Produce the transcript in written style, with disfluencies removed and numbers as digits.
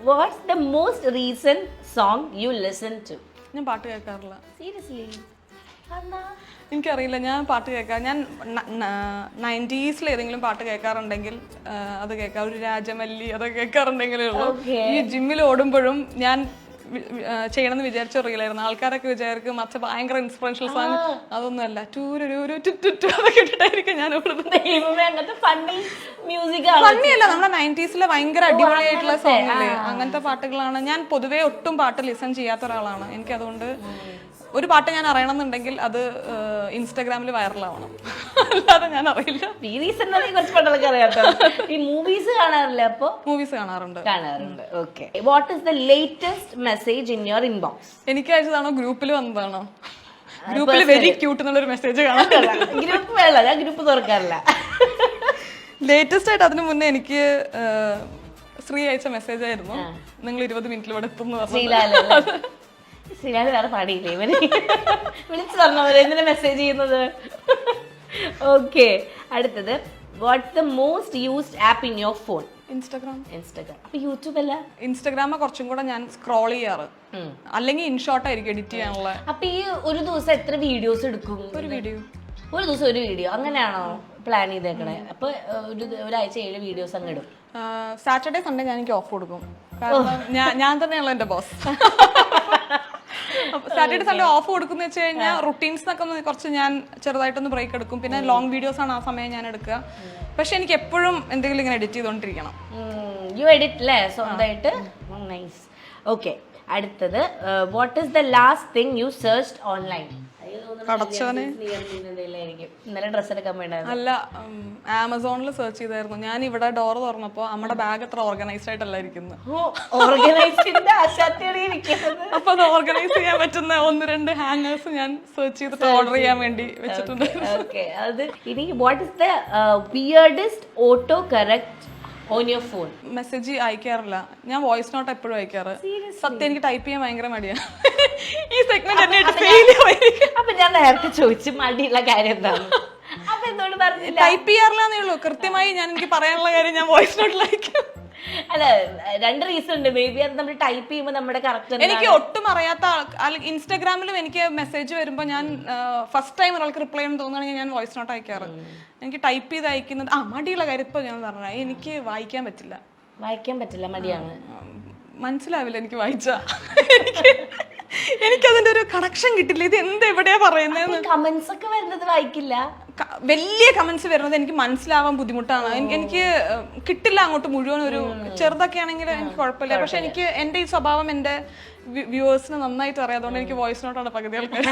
what's the most recent song you listen to? ഞാൻ പാട്ട് കേൾക്കാറില്ല. Seriously? എനിക്കറിയില്ല, ഞാൻ പാട്ട് കേൾക്കാം. ഞാൻ 90s ഏതെങ്കിലും പാട്ട് കേൾക്കാറുണ്ടെങ്കിൽ അത് കേൾക്കാം. ഒരു രാജമല്ലി അതൊക്കെ കേൾക്കാറുണ്ടെങ്കിലേ ഉള്ളൂ. ഈ ജിമ്മിൽ ഓടുമ്പോഴും ഞാൻ ചെയ്യണമെന്ന് വിചാരിച്ച റീലായിരുന്നു. ആൾക്കാരൊക്കെ വിചാരിക്കും മറ്റ ഭയങ്കര ഇൻസ്പിറേഷണൽ സാങ്. അതൊന്നുമല്ല, അതൊക്കെ ഇട്ടിട്ടായിരിക്കും ഞാൻ ഫണ്ണിയല്ല. നമ്മുടെ 90s ഭയങ്കര അടിപൊളിയായിട്ടുള്ള സോങ് അല്ലേ, അങ്ങനത്തെ പാട്ടുകളാണ്. ഞാൻ പൊതുവേ ഒട്ടും പാട്ട് ലിസൺ ചെയ്യാത്ത ഒരാളാണ്. എനിക്ക് അതുകൊണ്ട് ഒരു പാട്ട് ഞാൻ അറിയണമെന്നുണ്ടെങ്കിൽ അത് ഇൻസ്റ്റാഗ്രാമിൽ വൈറലാവണം, അല്ലാതെ ഞാൻ അറിയില്ല. മൂവീസ് കാണാറില്ല? അപ്പൊ മൂവീസ് കാണാറുണ്ട്. What is the latest message in your inbox? എനിക്ക് അയച്ചതാണോ ഗ്രൂപ്പിൽ വന്നതാണോ? ഗ്രൂപ്പിൽ വെരി ക്യൂട്ട് എന്നുള്ളൊരു മെസ്സേജ് കാണാൻ. ഗ്രൂപ്പ് വേണ്ട, ഞാൻ ഗ്രൂപ്പ് തുറക്കാറില്ല. ലേറ്റസ്റ്റ് ആയിട്ട് അതിന് മുന്നേ എനിക്ക് ശ്രീ അയച്ച മെസ്സേജ് ആയിരുന്നു, നിങ്ങൾ 20 മിനിറ്റിൽ ഇവിടെ എത്തുന്നു. ശ്രീലാല് വേറെ പാടിയില്ലേ ഇവര്? വിളിച്ചു പറഞ്ഞവര് എന്തിനാ മെസ്സേജ് ചെയ്യുന്നത്? ഓക്കെ, അടുത്തത് what's the most used app in your phone? Instagram. അപ്പൊ യൂട്യൂബ് അല്ല? ഇൻസ്റ്റാഗ്രാം കുറച്ചും കൂടെ ഞാൻ സ്ക്രോൾ ചെയ്യാറ്, അല്ലെങ്കിൽ ഇൻഷോട്ട് ആയിരിക്കും എഡിറ്റ് ചെയ്യാനുള്ള. അപ്പൊ ഈ ഒരു ദിവസം എത്ര വീഡിയോസ് എടുക്കും? ഒരു ദിവസം ഒരു വീഡിയോ അങ്ങനെയാണോ പ്ലാൻ ചെയ്തേക്കണേ? അപ്പൊ ഒരാഴ്ച 7 വീഡിയോസ് അങ്ങ് ഇടും. സാറ്റർഡേ സൺഡേ ഞാൻ എനിക്ക് ഓഫ് കൊടുക്കും, കാരണം ഞാൻ തന്നെയാണല്ലോ എന്റെ ബോസ്. സാറ്റർഡേ സൺഡേ ഓഫ് കൊടുക്കുന്ന വെച്ച് കഴിഞ്ഞാൽ റുട്ടീൻസിനൊക്കെ ഒന്ന് കുറച്ച് ഞാൻ ചെറുതായിട്ടൊന്ന് ബ്രേക്ക് എടുക്കും. പിന്നെ ലോങ് വീഡിയോസ് ആണ് ആ സമയം ഞാൻ എടുക്കുക. പക്ഷെ എനിക്ക് എപ്പോഴും എന്തെങ്കിലും ഇങ്ങനെ എഡിറ്റ് ചെയ്തോണ്ടിരിക്കണം. യു എഡിറ്റ് അല്ലേ സ്വന്തമായിട്ട്? നൈസ്. ഓക്കെ, അടുത്തത് what is the last thing you searched online? ഇന്നലെ ഡ്രസ് എടുക്കാൻ വേണ്ടായിരുന്നു. അല്ല, ആമസോണിൽ സെർച്ച് ചെയ്തായിരുന്നു. ഞാൻ ഇവിടെ ഡോർ തുറന്നപ്പോ നമ്മുടെ ബാഗ് അത്ര ഓർഗനൈസ്ഡ് ആയിട്ടല്ല ഇരിക്കുന്നത്. അപ്പൊ അത് ഓർഗനൈസ് ചെയ്യാൻ പറ്റുന്ന 1-2 ഹാങ്ങേഴ്സ് ഞാൻ സെർച്ച് ചെയ്തിട്ട് ഓർഡർ ചെയ്യാൻ വേണ്ടി വെച്ചിട്ടുണ്ട്. ഇനി what is the weirdest auto correct on your phone? Message അയക്കാറില്ല, ഞാൻ വോയിസ് നോട്ട് എപ്പോഴും അയക്കാറ്. സത്യം, എനിക്ക് ടൈപ്പ് ചെയ്യാൻ ഭയങ്കര മടിയാണ്. ഈ സെഗ്മെന്റ് അപ്പൊ ഞാൻ നേരത്തെ ചോദിച്ചു മടിയുള്ള കാര്യം എന്താണ്? അപ്പൊ എന്നോട് പറഞ്ഞില്ല. ടൈപ്പ് ചെയ്യാറില്ലെന്നേ ഉള്ളൂ, കൃത്യമായി ഞാൻ എനിക്ക് പറയാനുള്ള കാര്യം ഞാൻ വോയിസ് നോട്ടിൽ അയക്കും. അല്ല, 2 റീസൺ ഉണ്ട്. മേ ബി അത് നമ്മൾ ടൈപ്പ് ചെയ്യുമ്പോൾ നമ്മുടെ കറക്റ്റ്. എനിക്ക് ഒട്ടും അറിയാത്ത ഇൻസ്റ്റാഗ്രാമിലും എനിക്ക് മെസ്സേജ് വരുമ്പോൾ ഞാൻ ഫസ്റ്റ് ടൈം ഒരാൾക്ക് റിപ്ലൈ ചെയ്യാൻ തോന്നുകയാണെങ്കിൽ ഞാൻ വോയിസ് നോട്ട് അയക്കാറ്. എനിക്ക് ടൈപ്പ് ചെയ്ത് അയക്കുന്നത് മടിയുള്ള കാര്യം. ഇപ്പൊ ഞാൻ പറഞ്ഞ എനിക്ക് വായിക്കാൻ പറ്റില്ല, മടിയാണ്. മനസ്സിലാവില്ല എനിക്ക് വായിച്ച. എനിക്കതിന്റെ ഒരു കണക്ഷൻ കിട്ടില്ല. ഇത് എവിടെയാ പറയുന്നത്? കമന്റ്സ് ഒക്കെ വരുന്നത് വായിക്കില്ല. വലിയ കമന്റ്സ് വരുന്നത് എനിക്ക് മനസ്സിലാവാൻ ബുദ്ധിമുട്ടാണ്. എനിക്ക് കിട്ടില്ല അങ്ങോട്ട് മുഴുവൻ. ഒരു ചെറുതൊക്കെ ആണെങ്കിൽ എനിക്ക് കുഴപ്പമില്ല. പക്ഷെ എനിക്ക് എന്റെ ഈ സ്വഭാവം എന്റെ വ്യൂവേഴ്സിന് നന്നായിട്ട് അറിയാം. അതുകൊണ്ട് എനിക്ക് വോയിസ് നോട്ടാണ് പകുതി ആൾക്കാർ.